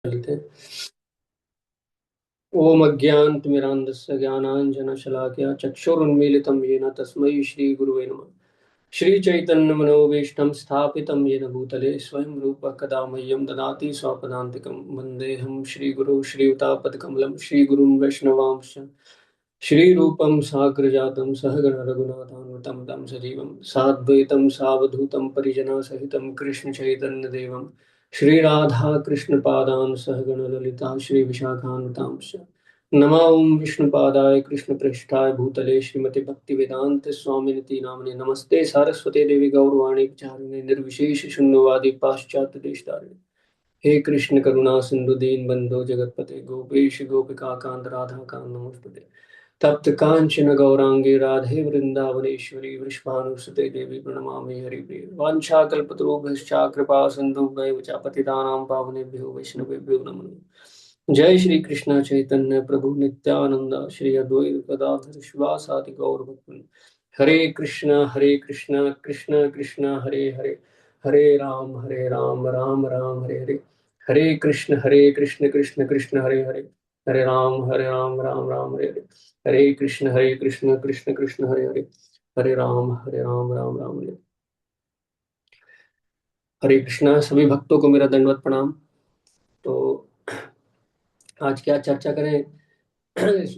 चलते हैं। ओम अज्ञानतिमिरान्धस्य ज्ञानाञ्जनशलाकया चक्षुरुन्मीलितं येन तस्मै श्रीगुरुवे नमः। श्रीचैतन्यमनोभीष्टं स्थापितं येन भूतले स्वयं रूपः कदा मह्यं ददाति स्वपदान्तिकं वन्देऽहं श्रीगुरुं श्रीयुतापदकमलं श्रीगुरुं वैष्णवांश्च श्रीरूपं साग्रजातं सहगण रघुनाथान्वितं तं सजीवं साद्वैतं सावधूतं परिजनसहितं कृष्णचैतन्यदेवं श्रीराधा कृष्णपादान् सहगण ललिता श्रीविशाखान्वितांश्च नमो ओं विष्णुपादाय कृष्णप्रेष्ठाय भूतले श्रीमते भक्तिवेदांत स्वामिनिति नामने नमस्ते सारस्वते देवी गौरवाणी चारिणे निर्विशेष शून्यवादी पाश्चात्य देशतारिणे हे कृष्ण करुणा सिंधु दीन बंधो जगतपते गोपेश गोपिका कांत राधा कांत नमोस्तुते तप्त कांचन गौरांगे राधे वृंदावनेश्वरी वृषभानुसुते देवी प्रणमामि हरिप्रिय वाञ्छाकल्पतरुभ्यश्च कृपा सिन्धुभ्यैव च पतितानां पावनेभ्यो वैष्णवेभ्यो नमो नमः। जय श्री कृष्ण चैतन्य प्रभु नित्यानंद श्री अद्वैत गदाधर शिवासादि गौर भक्तवृंद। हरे कृष्ण कृष्ण कृष्ण हरे हरे हरे राम राम राम हरे हरे हरे कृष्ण कृष्ण कृष्ण हरे हरे हरे राम राम राम हरे हरे हरे कृष्ण कृष्ण कृष्ण हरे हरे हरे राम राम राम हरे हरे कृष्णा। सभी भक्तों को मेरा दंडवत प्रणाम। तो आज क्या चर्चा करें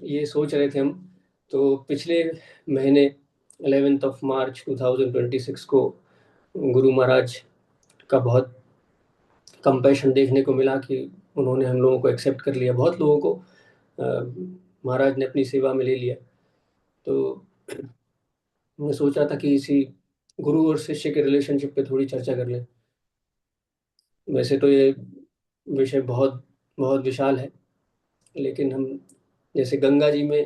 ये सोच रहे थे हम। तो पिछले महीने 11 मार्च 2026 को गुरु महाराज का बहुत कंपैशन देखने को मिला कि उन्होंने हम लोगों को एक्सेप्ट कर लिया। बहुत लोगों को महाराज ने अपनी सेवा में ले लिया। तो मैं सोच रहा था कि इसी गुरु और शिष्य के रिलेशनशिप पे थोड़ी चर्चा कर लें। वैसे तो ये विषय बहुत बहुत विशाल है, लेकिन हम जैसे गंगा जी में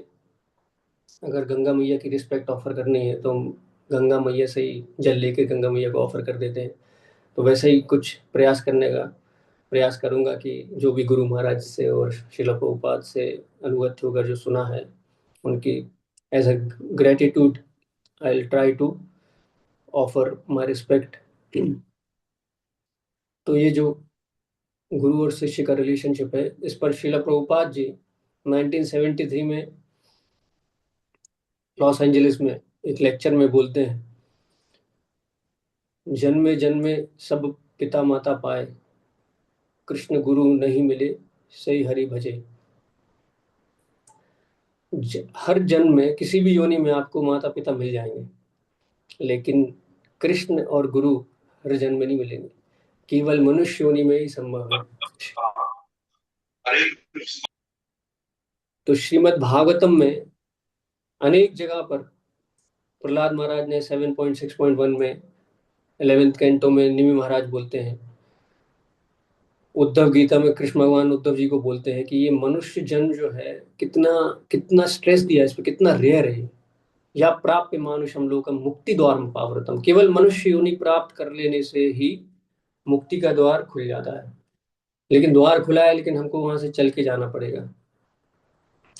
अगर गंगा मैया की रिस्पेक्ट ऑफर करनी है तो हम गंगा मैया से ही जल लेके गंगा मैया को ऑफर कर देते हैं। तो वैसे ही कुछ प्रयास करूंगा कि जो भी गुरु महाराज से और शिला प्रभुपाद से अनुगत होकर जो सुना है उनकी as a gratitude I will try to offer my respect. तो ये जो गुरु और शिष्य का रिलेशनशिप है, इस पर शिला प्रभुपाद जी 1973 में लॉस एंजलिस में एक लेक्चर में बोलते हैं, जन्मे जन्मे सब पिता माता पाए, कृष्ण गुरु नहीं मिले सही हरि भजे। हर जन्म में किसी भी योनि में आपको माता पिता मिल जाएंगे, लेकिन कृष्ण और गुरु हर जन्म में नहीं मिलेंगे, केवल मनुष्य योनि में ही संभव है। तो श्रीमद् भागवतम में अनेक जगह पर प्रहलाद महाराज ने 7.6.1 में 11th कैंटो में निमि महाराज बोलते हैं, उद्धव गीता में कृष्ण भगवान उद्धव जी को बोलते हैं कि ये मनुष्य जन्म जो है कितना कितना स्ट्रेस दिया है, इस पे कितना रेयर है। या प्राप्य मानुषम लोकम मुक्ति द्वार पावरतम, केवल मनुष्य योनि प्राप्त कर लेने से ही मुक्ति का द्वार खुल जाता है। लेकिन द्वार खुला है, लेकिन हमको वहां से चल के जाना पड़ेगा।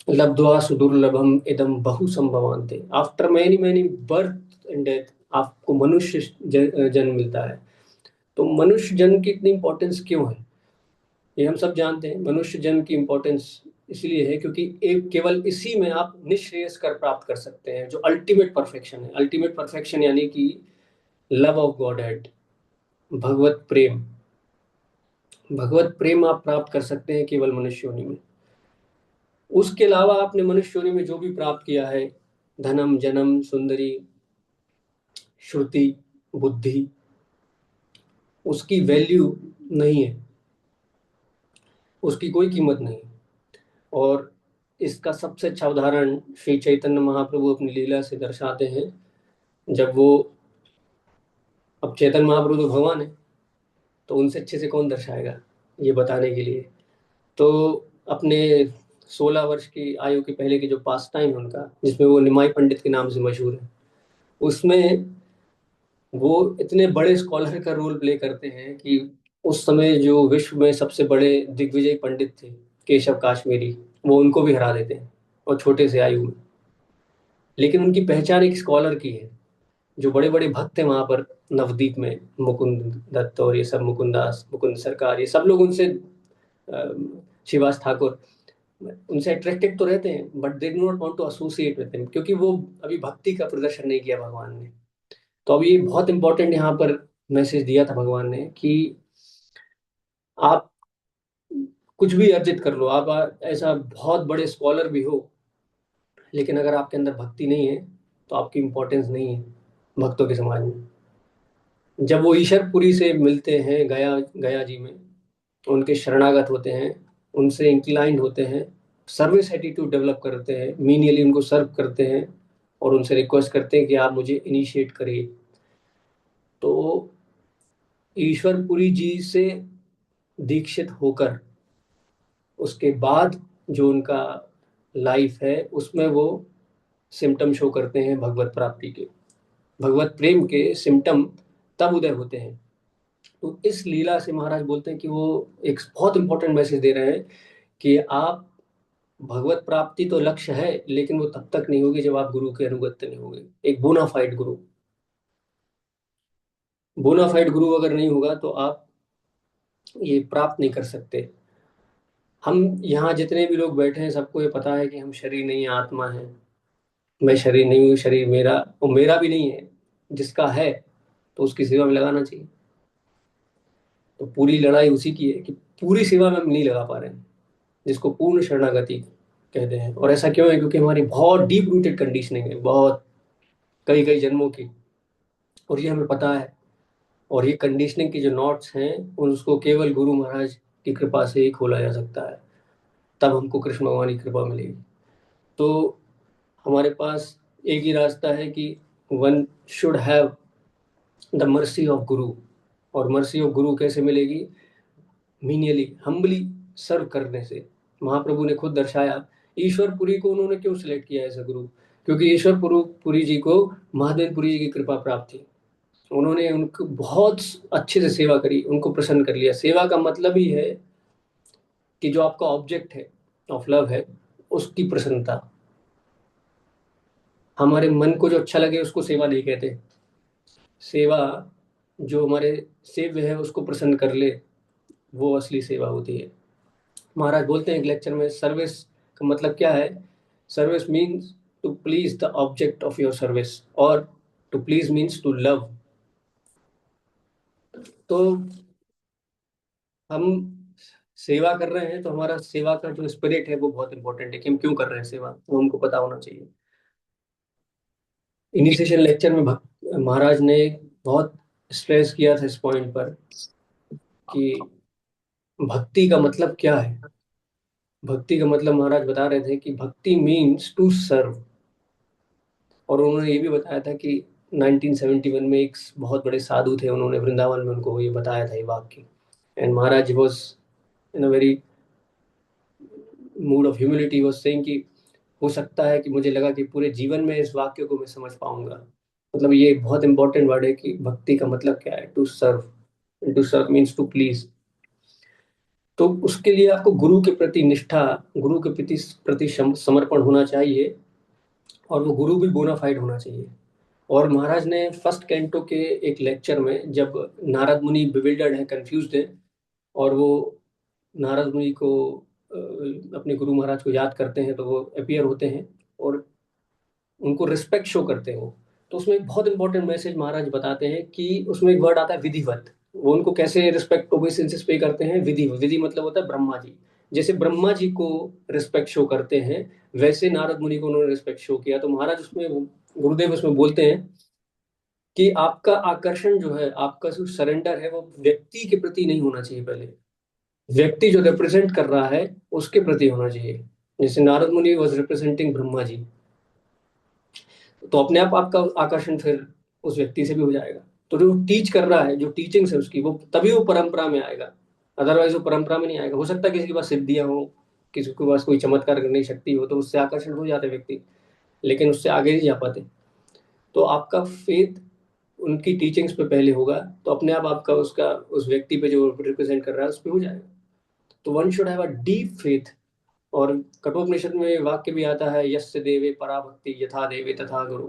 लब्ध्वा सुदुर्लभम इदम बहु संभवान्ते, after many many birth and death आपको मनुष्य जन्म मिलता है। तो मनुष्य जन्म की इतनी इंपॉर्टेंस क्यों है, ये हम सब जानते हैं। मनुष्य जन्म की इंपॉर्टेंस इसलिए है क्योंकि एक केवल इसी में आप निःश्रेयस कर प्राप्त कर सकते हैं, जो अल्टीमेट परफेक्शन है। अल्टीमेट परफेक्शन यानी कि लव ऑफ गॉड हेड, भगवत प्रेम। भगवत प्रेम आप प्राप्त कर सकते हैं केवल मनुष्य योनि में। उसके अलावा आपने मनुष्य योनि में जो भी प्राप्त किया है, धनम जन्म सुंदरी श्रुति बुद्धि, उसकी वैल्यू नहीं है, उसकी कोई कीमत नहीं। और इसका सबसे अच्छा उदाहरण श्री चैतन्य महाप्रभु अपनी लीला से दर्शाते हैं। जब वो, अब चैतन्य महाप्रभु तो भगवान है, तो उनसे अच्छे से कौन दर्शाएगा ये बताने के लिए। तो अपने 16 वर्ष की आयु के पहले की जो पास टाइम है उनका, जिसमें वो निमाई पंडित के नाम से मशहूर है, उसमें वो इतने बड़े स्कॉलर का रोल प्ले करते हैं कि उस समय जो विश्व में सबसे बड़े दिग्विजय पंडित थे, केशव काश्मीरी, वो उनको भी हरा देते हैं और छोटे से आयु में। लेकिन उनकी पहचान एक स्कॉलर की है। जो बड़े बड़े भक्त थे वहां पर नवदीप में, मुकुंद दत्त और ये सब, मुकुंद दास, मुकुंद सरकार, ये सब लोग उनसे शिवास ठाकुर, उनसे अट्रैक्टेड तो रहते हैं but they do not want to associate with him, क्योंकि वो अभी भक्ति का प्रदर्शन नहीं किया भगवान ने। तो अब ये बहुत इंपॉर्टेंट यहाँ पर मैसेज दिया था भगवान ने कि आप कुछ भी अर्जित कर लो, आप ऐसा बहुत बड़े स्कॉलर भी हो, लेकिन अगर आपके अंदर भक्ति नहीं है तो आपकी इंपॉर्टेंस नहीं है भक्तों के समाज में। जब वो ईश्वरपुरी से मिलते हैं गया गया जी में, उनके शरणागत होते हैं, उनसे इंक्लाइंड होते हैं, सर्विस एटीट्यूड डेवलप करते हैं, मीनियली उनको सर्व करते हैं और उनसे रिक्वेस्ट करते हैं कि आप मुझे इनिशिएट करिए, तो ईश्वरपुरी जी से दीक्षित होकर उसके बाद जो उनका लाइफ है उसमें वो सिम्टम शो करते हैं भगवत प्राप्ति के, भगवत प्रेम के सिम्टम तब उदय होते हैं। तो इस लीला से महाराज बोलते हैं कि वो एक बहुत इंपॉर्टेंट मैसेज दे रहे हैं कि आप भगवत प्राप्ति तो लक्ष्य है, लेकिन वो तब तक नहीं होगी जब आप गुरु के अनुगत्य नहीं होंगे। एक बोनाफाइड गुरु, बोनाफाइड गुरु अगर नहीं होगा तो आप ये प्राप्त नहीं कर सकते। हम यहाँ जितने भी लोग बैठे हैं सबको ये पता है कि हम शरीर नहीं है, आत्मा है। मैं शरीर नहीं हूँ, शरीर मेरा और मेरा भी नहीं है, जिसका है तो उसकी सेवा में लगाना चाहिए। तो पूरी लड़ाई उसी की है कि पूरी सेवा में हम नहीं लगा पा रहे हैं, जिसको पूर्ण शरणागति कहते हैं। और ऐसा क्यों है? क्योंकि हमारी बहुत डीप रूटेड कंडीशनिंग है, बहुत कई कई जन्मों की, और ये हमें पता है। और ये कंडीशनिंग की जो नॉट्स हैं उसको केवल गुरु महाराज की कृपा से ही खोला जा सकता है, तब हमको कृष्ण भगवान की कृपा मिलेगी। तो हमारे पास एक ही रास्ता है कि one should have the mercy of गुरु। और मर्सी ऑफ गुरु कैसे मिलेगी? मीनियली हम्बली सर्व करने से। महाप्रभु ने खुद दर्शाया ईश्वरपुरी को उन्होंने क्यों सिलेक्ट किया एज गुरु, क्योंकि ईश्वरपुरी जी को महादेवपुरी जी की कृपा प्राप्त थी। उन्होंने उनको बहुत अच्छे से सेवा करी, उनको प्रसन्न कर लिया। सेवा का मतलब ही है कि जो आपका ऑब्जेक्ट है ऑफ लव है उसकी प्रसन्नता। हमारे मन को जो अच्छा लगे उसको सेवा नहीं कहते। सेवा जो हमारे सेव्य है उसको प्रसन्न कर ले, वो असली सेवा होती है। महाराज बोलते हैं एक लेक्चर में, सर्विस का मतलब क्या है? Service means to please the object of your service, और to please means to love. तो हम सेवा कर रहे हैं तो हमारा सेवा का जो स्पिरिट है वो बहुत इंपॉर्टेंट है कि हम क्यों कर रहे हैं सेवा, वो हमको पता होना चाहिए। इनिशिएशन लेक्चर में महाराज ने बहुत स्ट्रेस किया था इस पॉइंट पर कि भक्ति का मतलब क्या है। भक्ति का मतलब महाराज बता रहे थे कि भक्ति मीन्स टू सर्व। और उन्होंने ये भी बताया था कि 1971 में एक बहुत बड़े साधु थे, उन्होंने वृंदावन में उनको ये बताया था ये वाक्य। And Maharaj was in a very mood off humility, was saying कि हो सकता है कि मुझे लगा कि पूरे जीवन में इस वाक्य को मैं समझ पाऊंगा। मतलब ये बहुत इंपॉर्टेंट वर्ड है कि भक्ति का मतलब क्या है, to serve. To serve means to please. तो उसके लिए आपको गुरु के प्रति निष्ठा, गुरु के प्रति समर्पण होना चाहिए, और वो गुरु भी बोनाफाइड होना चाहिए। और महाराज ने फर्स्ट कैंटो के एक लेक्चर में, जब नारद मुनि बिविल्डर्ड है, कंफ्यूज्ड है, और वो नारद मुनि को अपने गुरु महाराज को याद करते हैं, तो वो अपीयर होते हैं और उनको रिस्पेक्ट शो करते हैं वो। तो उसमें एक बहुत इंपॉर्टेंट मैसेज महाराज बताते हैं कि उसमें एक वर्ड आता है विधिवत। वो उनको कैसे रिस्पेक्ट ओबेसेंस पे करते हैं? विधि। विधि मतलब होता है ब्रह्मा जी। जैसे ब्रह्मा जी को रिस्पेक्ट शो करते हैं, वैसे नारद मुनि को उन्होंने रिस्पेक्ट शो किया। तो महाराज उसमें गुरुदेव उसमें बोलते हैं कि आपका आकर्षण जो है, आपका जो सरेंडर है, वो व्यक्ति के प्रति नहीं होना चाहिए। पहले व्यक्ति जो रिप्रेजेंट कर रहा है उसके प्रति होना चाहिए। जैसे नारद मुनि वॉज रिप्रेजेंटिंग ब्रह्मा जी, तो अपने आप आपका आकर्षण फिर उस व्यक्ति से भी हो जाएगा। तो जो टीच कर रहा है, जो टीचिंग्स है उसकी, वो तभी वो परंपरा में आएगा, अदरवाइज वो परंपरा में नहीं आएगा। हो सकता है किसी के पास सिद्धियां हो, किसी के पास कोई चमत्कार करने की शक्ति हो, तो उससे आकर्षण हो जाते व्यक्ति, लेकिन उससे आगे नहीं जा पाते। तो आपका फेथ उनकी टीचिंग्स पे पहले होगा, तो अपने आप आपका उसका उस व्यक्ति पे जो रिप्रेजेंट कर रहा है उस पर हो जाएगा। तो one should have a deep faith. और कठोपनिषद में वाक्य भी आता है, यस्य देवे पराभक्ति यथा देवे तथा गुरु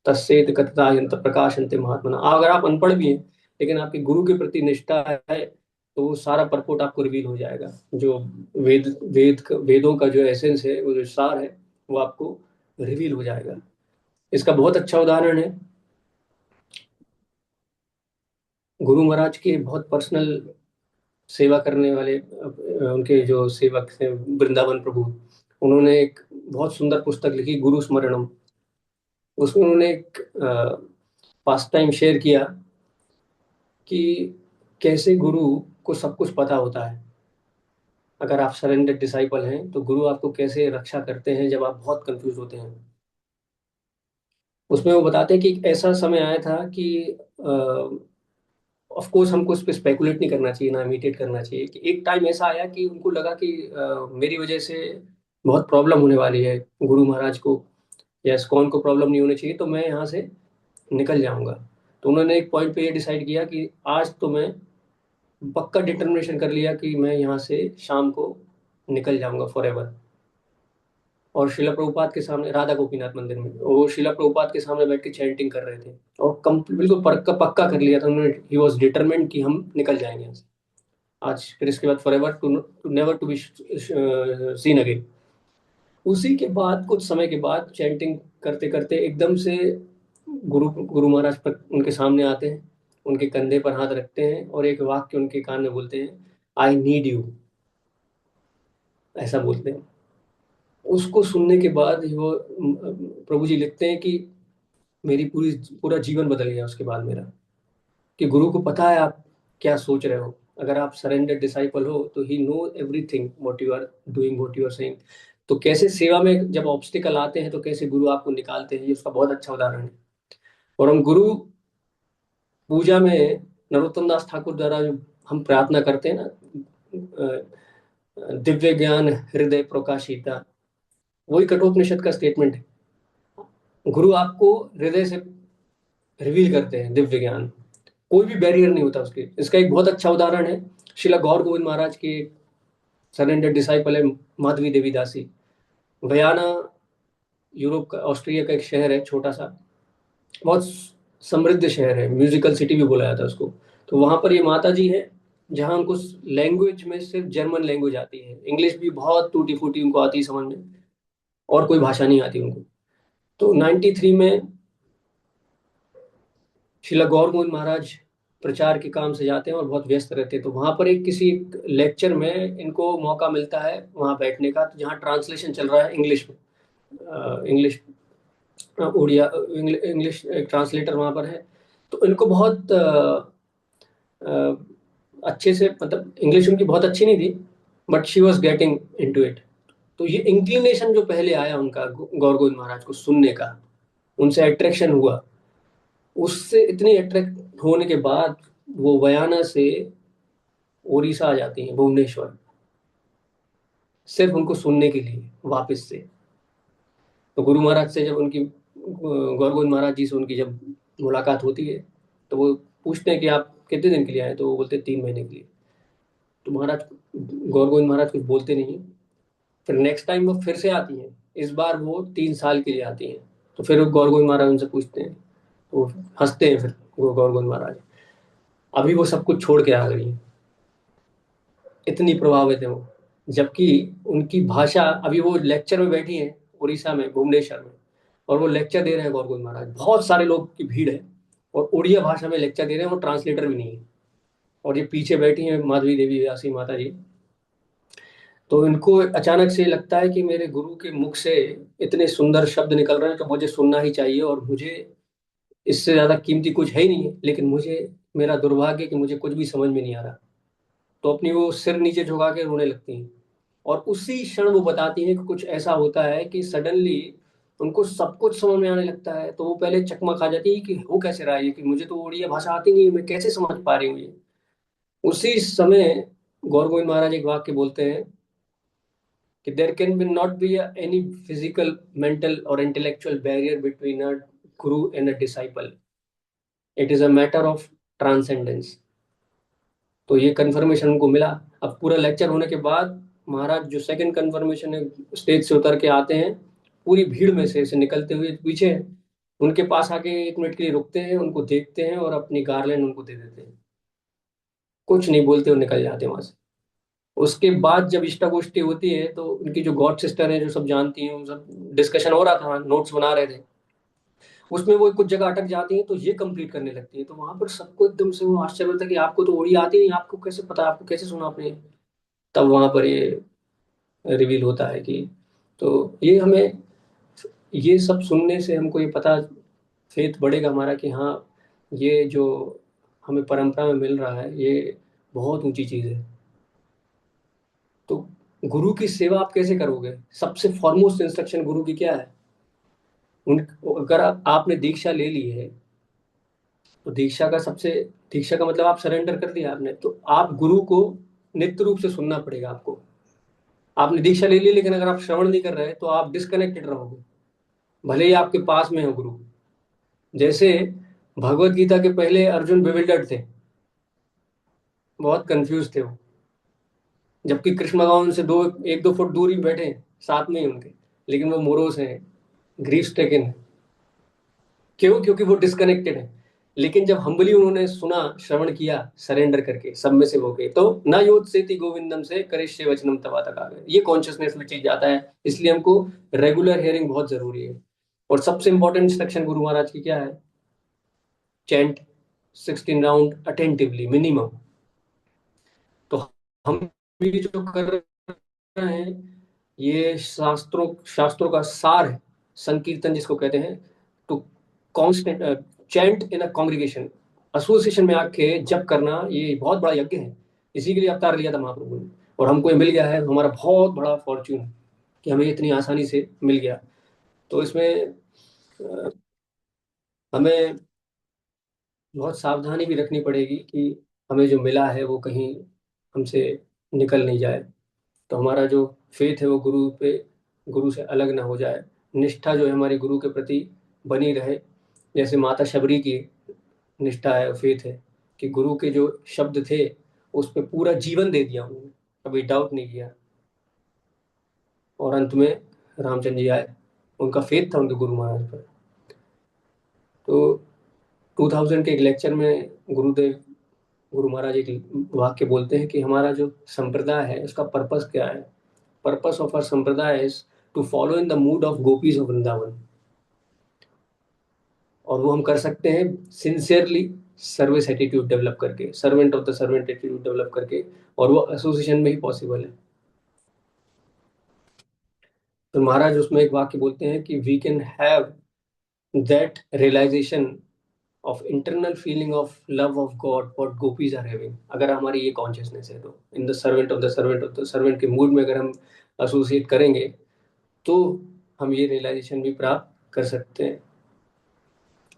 तस्सेत कथता यंत प्रकाशन्ते महात्मना। अगर आप अनपढ़ भी हैं लेकिन आपके गुरु के प्रति निष्ठा है, तो वो सारा परपोर्ट आपको रिवील हो जाएगा। जो वेदों का जो एसेंस है, वो जो सार है, वो आपको रिवील हो जाएगा। इसका बहुत अच्छा उदाहरण है गुरु महाराज के बहुत पर्सनल सेवा करने वाले उनके जो सेवक थे वृंदावन प्रभु, उन्होंने एक बहुत सुंदर पुस्तक लिखी, गुरु स्मरणम। उसमें उन्होंने एक पास्ट टाइम शेयर किया कि कैसे गुरु को सब कुछ पता होता है। अगर आप सरेंडर डिसाइपल हैं तो गुरु आपको कैसे रक्षा करते हैं जब आप बहुत कंफ्यूज होते हैं। उसमें वो बताते हैं कि एक ऐसा समय आया था कि ऑफ कोर्स हमको इस पे स्पेकुलेट नहीं करना चाहिए, ना इमिटेट करना चाहिए, कि एक टाइम ऐसा आया कि उनको लगा कि मेरी वजह से बहुत प्रॉब्लम होने वाली है गुरु महाराज को, या इस्कॉन को प्रॉब्लम नहीं होनी चाहिए, तो मैं यहाँ से निकल जाऊंगा। तो उन्होंने एक पॉइंट पे ये डिसाइड किया कि आज तो मैं पक्का डिटर्मिनेशन कर लिया कि मैं यहाँ से शाम को निकल जाऊंगा फॉर एवर। और शिला प्रभुपाद के सामने, राधा गोपीनाथ मंदिर में, वो शिला प्रभुपाद के सामने बैठ के चैंटिंग कर रहे थे, और बिल्कुल पक्का पक्का कर लिया था उन्होंने। ही वॉज डिटरमेंट कि हम निकल जाएंगे यहाँ से आज, फिर इसके बाद for ever to never to be seen again. उसी के बाद कुछ समय के बाद चैंटिंग करते करते एकदम से गुरु गुरु महाराज पर उनके सामने आते हैं, उनके कंधे पर हाथ रखते हैं और एक वाक्य उनके कान में बोलते हैं, आई नीड यू, ऐसा बोलते हैं। उसको सुनने के बाद वो प्रभु जी लिखते हैं कि मेरी पूरा जीवन बदल गया उसके बाद मेरा, कि गुरु को पता है आप क्या सोच रहे हो। अगर आप सरेंडर डिसाइपल हो तो ही know everything what you are doing, what you are saying. तो कैसे सेवा में जब ऑब्स्टिकल आते हैं तो कैसे गुरु आपको निकालते हैं, ये उसका बहुत अच्छा उदाहरण है। और हम गुरु पूजा में नरोत्तम दास ठाकुर द्वारा जो हम प्रार्थना करते हैं ना, दिव्य ज्ञान हृदय प्रकाशिता, वही कठोपनिषद का स्टेटमेंट है। गुरु आपको हृदय से रिवील करते हैं दिव्य ज्ञान, कोई भी बैरियर नहीं होता उसके। इसका एक बहुत अच्छा उदाहरण है शिला गौर गोविंद महाराज के सरेंडर डिसाइपल है माधवी देवी दासी। वयाना यूरोप का, ऑस्ट्रिया का एक शहर है छोटा सा, बहुत समृद्ध शहर है, म्यूजिकल सिटी भी बोला जाता है उसको। तो वहां पर ये माता जी है जहाँ उनको लैंग्वेज में सिर्फ जर्मन लैंग्वेज आती है, इंग्लिश भी बहुत टूटी फूटी उनको आती है समझ में, और कोई भाषा नहीं आती उनको। तो 93 में शिला गौर गोविंद महाराज प्रचार के काम से जाते हैं और बहुत व्यस्त रहते हैं। तो वहां पर एक किसी लेक्चर में इनको मौका मिलता है वहां बैठने का, तो जहाँ ट्रांसलेशन चल रहा है इंग्लिश में, इंग्लिश उड़िया, इंग्लिश एक ट्रांसलेटर वहां पर है। तो इनको बहुत अ, अच्छे से, मतलब इंग्लिश उनकी बहुत अच्छी नहीं थी, but she was getting into it. तो ये इंक्लिनेशन जो पहले आया उनका गौर गोविंद महाराज को सुनने का, उनसे अट्रैक्शन हुआ, उससे इतनी अट्रैक्ट होने के बाद वो वयाना से उड़ीसा आ जाती हैं, भुवनेश्वर, सिर्फ उनको सुनने के लिए वापस से। तो गुरु महाराज से जब उनकी गौर गोविंद महाराज जी से उनकी जब मुलाकात होती है, तो वो पूछते हैं कि आप कितने दिन के लिए आए, तो वो बोलते हैं 3 महीने के लिए। तो महाराज, गौर गोविंद महाराज कुछ बोलते नहीं है। फिर नेक्स्ट टाइम वो फिर से आती हैं, इस बार वो 3 साल के लिए आती हैं। तो फिर गौर गोविंद महाराज उनसे पूछते हैं, तो वो हंसते हैं फिर गौर गोविंद महाराज, अभी वो सब कुछ छोड़ के आ गई हैं, इतनी प्रभावित है वो। जबकि उनकी भाषा, अभी वो लेक्चर में बैठी हैं उड़ीसा में, भुवनेश्वर में, और वो लेक्चर दे रहे हैं गौर गोविंद महाराज, बहुत सारे लोग की भीड़ है, और उड़िया भाषा में लेक्चर दे रहे हैं, वो ट्रांसलेटर भी नहीं है। और ये पीछे बैठी हैं माधवी देवी व्यासी माता जी। तो इनको अचानक से लगता है कि मेरे गुरु के मुख से इतने सुंदर शब्द निकल रहे हैं, तो मुझे सुनना ही चाहिए, और मुझे इससे ज्यादा कीमती कुछ है ही नहीं है, लेकिन मुझे, मेरा दुर्भाग्य कि मुझे कुछ भी समझ में नहीं आ रहा। तो अपनी वो सिर नीचे झुका के रोने लगती हैं। और उसी क्षण वो बताती हैं कि कुछ ऐसा होता है कि सडनली उनको सब कुछ समझ में आने लगता है। तो वो पहले चकमा खा जाती है कि हो कैसे रहा है ये, कि मुझे तो उड़िया भाषा आती नहीं है, मैं कैसे समझ पा रही हूँ ये। उसी समय गौर गोविंद महाराज एक वाक्य बोलते हैं कि there can be not be any physical, mental और intellectual barrier between a guru and a disciple, it is a matter of transcendence. तो ये कंफर्मेशन उनको मिला। अब पूरा लेक्चर होने के बाद महाराज जो सेकंड कंफर्मेशन है, स्टेज से उतर के आते हैं, पूरी भीड़ में से निकलते हुए पीछे उनके पास आके 1 मिनट के लिए रुकते हैं, उनको देखते हैं और अपनी गार्लैंड उनको दे देते हैं। कुछ नहीं बोलते और निकल जाते वहां से। उसके बाद जब इष्टा गोष्ठी होती है तो उनकी जो गॉड सिस्टर है, जो सब जानती हैं, वो सब डिस्कशन हो रहा था, नोट्स बना रहे थे, उसमें वो कुछ जगह अटक जाती हैं तो ये कंप्लीट करने लगती है। तो वहां पर सबको एकदम से वो आश्चर्य होता है कि आपको तो ओडी आती नहीं, आपको कैसे पता, आपको कैसे सुना आपने। तब वहां पर ये रिवील होता है कि, तो ये हमें, ये सब सुनने से हमको ये पता, फेथ बढ़ेगा हमारा कि हाँ, ये जो हमें परंपरा में मिल रहा है ये बहुत ऊंची चीज है। तो गुरु की सेवा आप कैसे करोगे? सबसे फॉरमोस्ट इंस्ट्रक्शन गुरु की क्या है? उन, अगर आपने दीक्षा ले ली है, तो दीक्षा का सबसे, दीक्षा का मतलब आप सरेंडर कर दिया आपने, तो आप गुरु को नित्य रूप से सुनना पड़ेगा आपको। आपने दीक्षा ले ली लेकिन अगर आप श्रवण नहीं कर रहे तो आप डिस्कनेक्टेड रहोगे, भले ही आपके पास में हो गुरु। जैसे भगवत गीता के पहले अर्जुन bewildered थे, बहुत कंफ्यूज थे वो, जबकि कृष्ण भगवान उनसे दो, एक दो फुट दूर ही बैठे हैं, साथ में ही उनके, लेकिन वो मोरोस हैं, ग्रीफ स्ट्रिकन है। क्यों? क्योंकि वो डिस्कनेक्टेड है। लेकिन जब हम्बली उन्होंने सुना, श्रवण किया, सरेंडर करके, सब में से होके, तो न योद से गोविंदम से करिष्ये वचनम तवा तक आ गए, ये कॉन्शियसनेस में चीज जाता है। इसलिए हमको रेगुलर हियरिंग बहुत जरूरी है। और सबसे इंपॉर्टेंट इंस्ट्रक्शन गुरु महाराज की क्या है? Chant 16 round attentively minimum. तो हम भी जो कर रहे हैं, ये शास्त्रों का सार है, संकीर्तन जिसको कहते हैं। To constant chant in a congregation, association में आके जप करना, ये बहुत बड़ा यज्ञ है। इसी के लिए अवतार लिया था महाप्रभु ने, और हमको ये मिल गया है, हमारा बहुत बड़ा फॉर्च्यून है कि हमें इतनी आसानी से मिल गया। तो इसमें अ, हमें बहुत सावधानी भी रखनी पड़ेगी कि हमें जो मिला है वो कहीं हमसे निकल नहीं जाए। तो हमारा जो फेथ है वो गुरु से अलग ना हो जाए। निष्ठा जो है हमारी गुरु के प्रति बनी रहे। जैसे माता शबरी की निष्ठा है, फेथ है कि गुरु के जो शब्द थे उस पर पूरा जीवन दे दिया उन्होंने, कभी डाउट नहीं किया। और अंत में रामचंद्र जी आए, उनका फेथ था उनके गुरु महाराज पर। तो 2000 के एक लेक्चर में गुरु महाराज एक वाक्य बोलते हैं कि हमारा जो संप्रदाय है उसका पर्पस क्या है? Purpose of our sampradaya is to follow in the mood of gopis of Vrindavan. और वो हम कर सकते हैं सिंसियरली, सर्विस एटीट्यूड डेवलप करके, servant of the servant attitude develop करके, और वो एसोसिएशन में ही पॉसिबल है। तो महाराज उसमें एक वाक्य बोलते हैं कि we can have that realization of internal feeling of love of God what gopis are having. अगर हमारी ये कॉन्शियसनेस है तो in the servant of the servant के मूड में अगर हम एसोसिएट करेंगे तो हम ये रियलाइजेशन भी प्राप्त कर सकते हैं।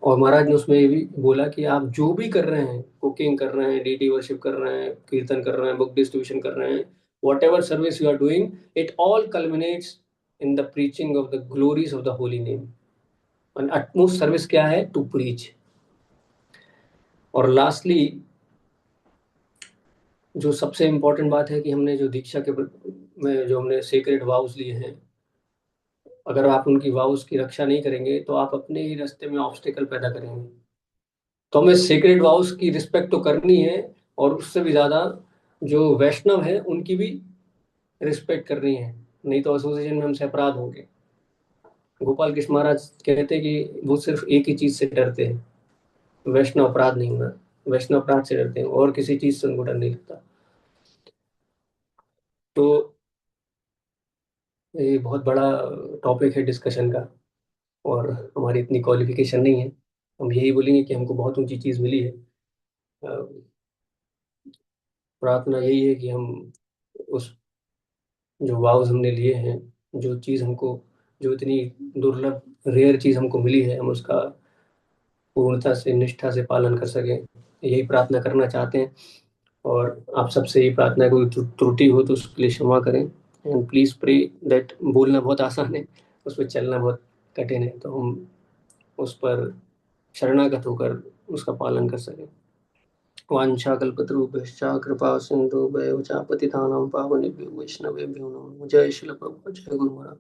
और महाराज ने उसमें ये भी बोला कि आप जो भी कर रहे हैं, कुकिंग कर रहे हैं, डीडी वर्शिप कर रहे हैं, कीर्तन कर रहे हैं, बुक डिस्ट्रीब्यूशन कर रहे हैं, whatever service you are doing, it all culminates in the preaching of the glories of the holy name. और अटमोस्ट सर्विस क्या है? To preach. और लास्टली, जो सबसे इम्पोर्टेंट बात है कि हमने जो दीक्षा के में जो हमने सेक्रेड वाउस लिए हैं, अगर आप उनकी वाउस की रक्षा नहीं करेंगे तो आप अपने ही रास्ते में ऑब्स्टिकल पैदा करेंगे। तो हमें सेक्रेड वाउस की रिस्पेक्ट तो करनी है, और उससे भी ज्यादा जो वैष्णव है उनकी भी रिस्पेक्ट करनी है, नहीं तो एसोसिएशन में हमसे अपराध होंगे। गोपाल कृष्ण महाराज कहते हैं कि वो सिर्फ एक ही चीज से डरते हैं, वैष्णव अपराध नहीं होना। वैष्णव अपराध से डरते हैं और किसी चीज से उनको डर नहीं लगता। तो ये बहुत बड़ा टॉपिक है डिस्कशन का, और हमारी इतनी क्वालिफिकेशन नहीं है। हम यही बोलेंगे कि हमको बहुत ऊंची चीज मिली है। प्रार्थना यही है कि हम उस, जो वाव्स हमने लिए हैं, जो चीज़ हमको, जो इतनी दुर्लभ रेयर चीज़ हमको मिली है, हम उसका पूर्णता से, निष्ठा से पालन कर सकें, यही प्रार्थना करना चाहते हैं। और आप सबसे ये प्रार्थना है, कोई त्रुटि हो तो उसके लिए क्षमा करें। एंड प्लीज प्रे दैट, बोलना बहुत आसान है, उस पर चलना बहुत कठिन है, तो हम उस पर शरणागत होकर उसका पालन कर सकें। वाञ्छाकल्पतरुभ्यश्च कृपा सिन्धुभ्यश्च पतितानां पावनेभ्यो वैष्णवेभ्यो नमो। जय श्रील प्रभुपाद, जय गुरु महाराज।